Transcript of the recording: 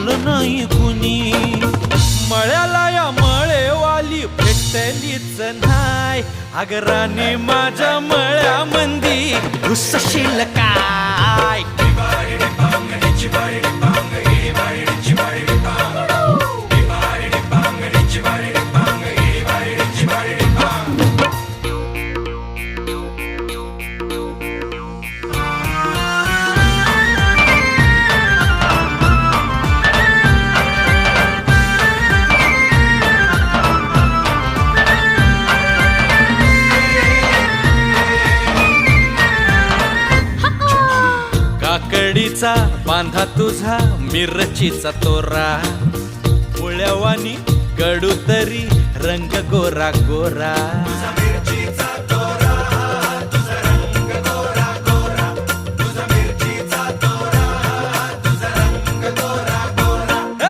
पावलं नाही कुणी. मळ्याला या मळेवाली भेटलीच नाय. अगं राणी माझ्या मळ्यामंदी घुसशील काय. काकडीचा बांधा तुझा मिरचीचा तोरा. पोळ्यावानी कडू तरी रंग गोरा गोरा.